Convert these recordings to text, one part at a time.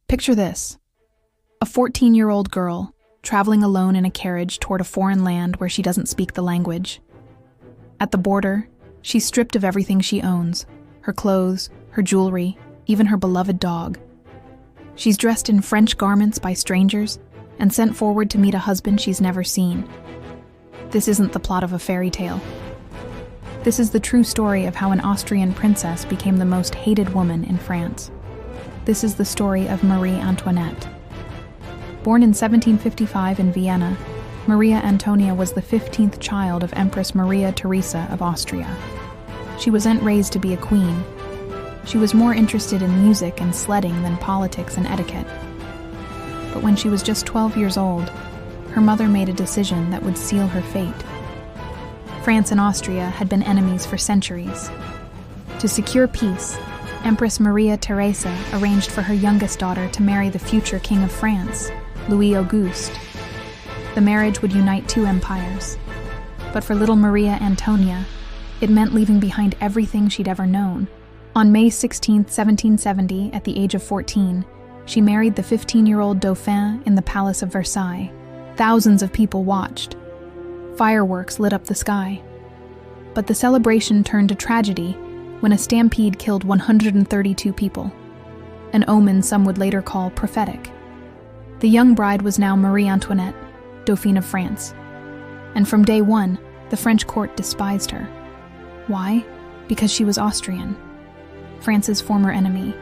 Picture this: a 14-year-old girl traveling alone in a carriage toward a foreign land where she doesn't speak the language. At the border, she's stripped of everything she owns: her clothes, her jewelry, even her beloved dog. She's dressed in French garments by strangers and sent forward to meet a husband she's never seen. This isn't the plot of a fairy tale. This is the true story of how an Austrian princess became the most hated woman in France. This is the story of Marie Antoinette. Born in 1755 in Vienna, Maria Antonia was the 15th child of Empress Maria Theresa of Austria. She wasn't raised to be a queen. She was more interested in music and sledding than politics and etiquette. But when she was just 12 years old, her mother made a decision that would seal her fate. France and Austria had been enemies for centuries. To secure peace, Empress Maria Theresa arranged for her youngest daughter to marry the future King of France, Louis Auguste. The marriage would unite two empires. But for little Maria Antonia, it meant leaving behind everything she'd ever known. On May 16, 1770, at the age of 14, she married the 15-year-old Dauphin in the Palace of Versailles. Thousands of people watched. Fireworks lit up the sky. But the celebration turned to tragedy when a stampede killed 132 people, an omen some would later call prophetic. The young bride was now Marie Antoinette, Dauphine of France. And from day one, the French court despised her. Why? Because she was Austrian, France's former enemy.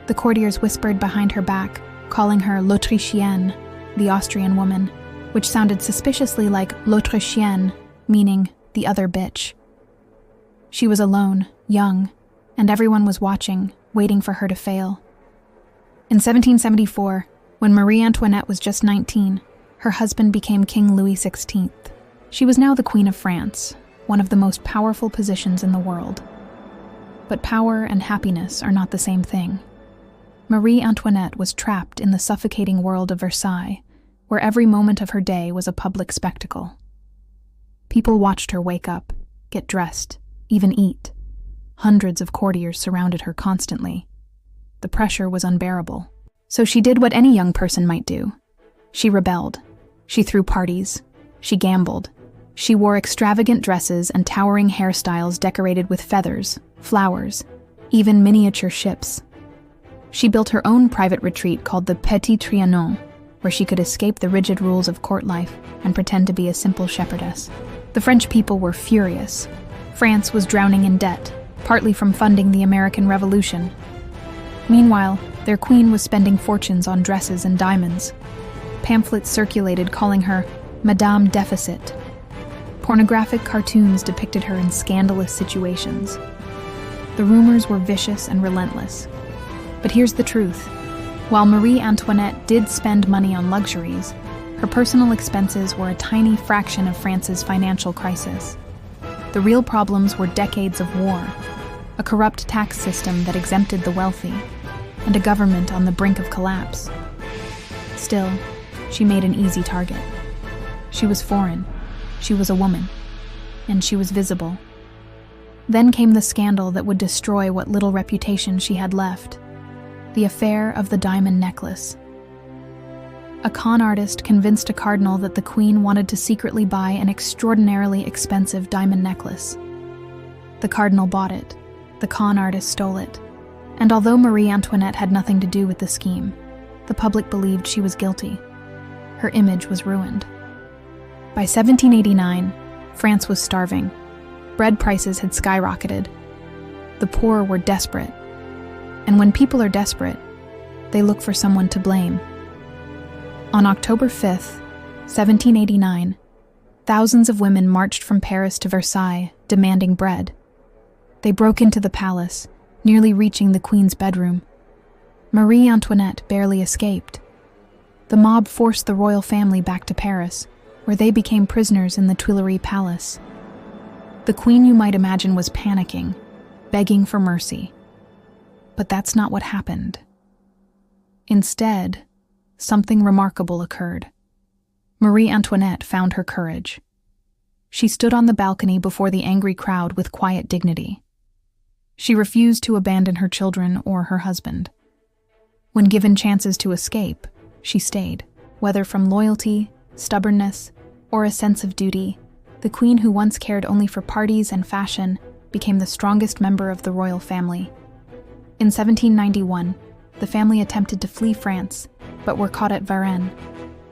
The courtiers whispered behind her back, calling her l'Autrichienne, the Austrian woman, which sounded suspiciously like l'Autrichienne, meaning the other bitch. She was alone, young, and everyone was watching, waiting for her to fail. In 1774, when Marie Antoinette was just 19, her husband became King Louis XVI. She was now the Queen of France, one of the most powerful positions in the world. But power and happiness are not the same thing. Marie Antoinette was trapped in the suffocating world of Versailles, where every moment of her day was a public spectacle. People watched her wake up, get dressed, even eat. Hundreds of courtiers surrounded her constantly. The pressure was unbearable. So she did what any young person might do. She rebelled. She threw parties. She gambled. She wore extravagant dresses and towering hairstyles decorated with feathers, flowers, even miniature ships. She built her own private retreat called the Petit Trianon, where she could escape the rigid rules of court life and pretend to be a simple shepherdess. The French people were furious. France was drowning in debt, partly from funding the American Revolution. Meanwhile, their queen was spending fortunes on dresses and diamonds. Pamphlets circulated calling her Madame Deficit. Pornographic cartoons depicted her in scandalous situations. The rumors were vicious and relentless. But here's the truth. While Marie Antoinette did spend money on luxuries, her personal expenses were a tiny fraction of France's financial crisis. The real problems were decades of war, a corrupt tax system that exempted the wealthy, and a government on the brink of collapse. Still, she made an easy target. She was foreign, she was a woman, and she was visible. Then came the scandal that would destroy what little reputation she had left. The affair of the diamond necklace. A con artist convinced a cardinal that the queen wanted to secretly buy an extraordinarily expensive diamond necklace. The cardinal bought it. The con artist stole it. And although Marie Antoinette had nothing to do with the scheme, the public believed she was guilty. Her image was ruined. By 1789, France was starving. Bread prices had skyrocketed. The poor were desperate. And when people are desperate, they look for someone to blame. On October 5th, 1789, thousands of women marched from Paris to Versailles, demanding bread. They broke into the palace, nearly reaching the queen's bedroom. Marie Antoinette barely escaped. The mob forced the royal family back to Paris, where they became prisoners in the Tuileries Palace. The queen, you might imagine, was panicking, begging for mercy. But that's not what happened. Instead, something remarkable occurred. Marie Antoinette found her courage. She stood on the balcony before the angry crowd with quiet dignity. She refused to abandon her children or her husband. When given chances to escape, she stayed. Whether from loyalty, stubbornness, or a sense of duty, the queen who once cared only for parties and fashion became the strongest member of the royal family. In 1791, the family attempted to flee France, but were caught at Varennes.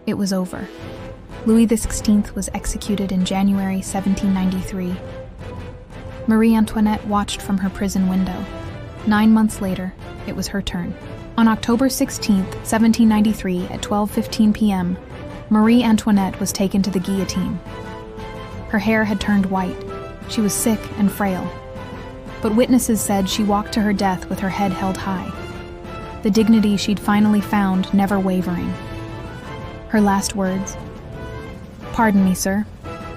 It was over. Louis XVI was executed in January 1793. Marie Antoinette watched from her prison window. 9 months later, it was her turn. On October 16, 1793, at 12:15 p.m., Marie Antoinette was taken to the guillotine. Her hair had turned white. She was sick and frail. But witnesses said she walked to her death with her head held high, the dignity she'd finally found never wavering. Her last words: "Pardon me, sir.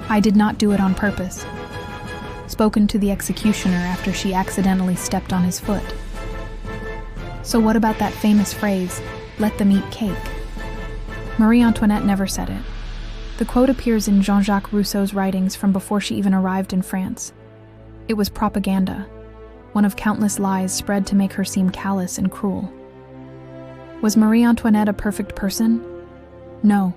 I did not do it on purpose," spoken to the executioner after she accidentally stepped on his foot. So what about that famous phrase, "let them eat cake"? Marie Antoinette never said it. The quote appears in Jean-Jacques Rousseau's writings from before she even arrived in France. It was propaganda, one of countless lies spread to make her seem callous and cruel. Was Marie Antoinette a perfect person? No.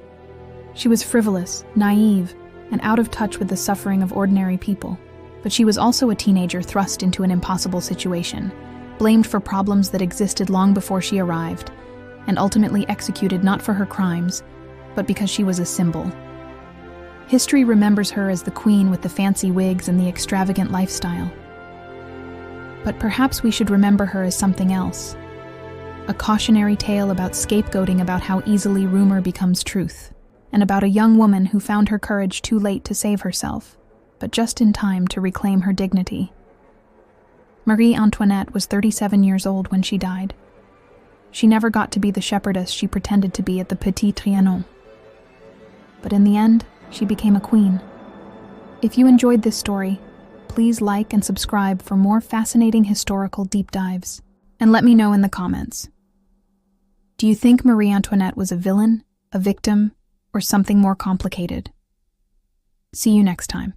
She was frivolous, naive, and out of touch with the suffering of ordinary people. But she was also a teenager thrust into an impossible situation, blamed for problems that existed long before she arrived, and ultimately executed not for her crimes, but because she was a symbol. History remembers her as the queen with the fancy wigs and the extravagant lifestyle. But perhaps we should remember her as something else. A cautionary tale about scapegoating, about how easily rumor becomes truth, and about a young woman who found her courage too late to save herself, but just in time to reclaim her dignity. Marie Antoinette was 37 years old when she died. She never got to be the shepherdess she pretended to be at the Petit Trianon. But in the end, she became a queen. If you enjoyed this story, please like and subscribe for more fascinating historical deep dives. And let me know in the comments. Do you think Marie Antoinette was a villain, a victim, or something more complicated? See you next time.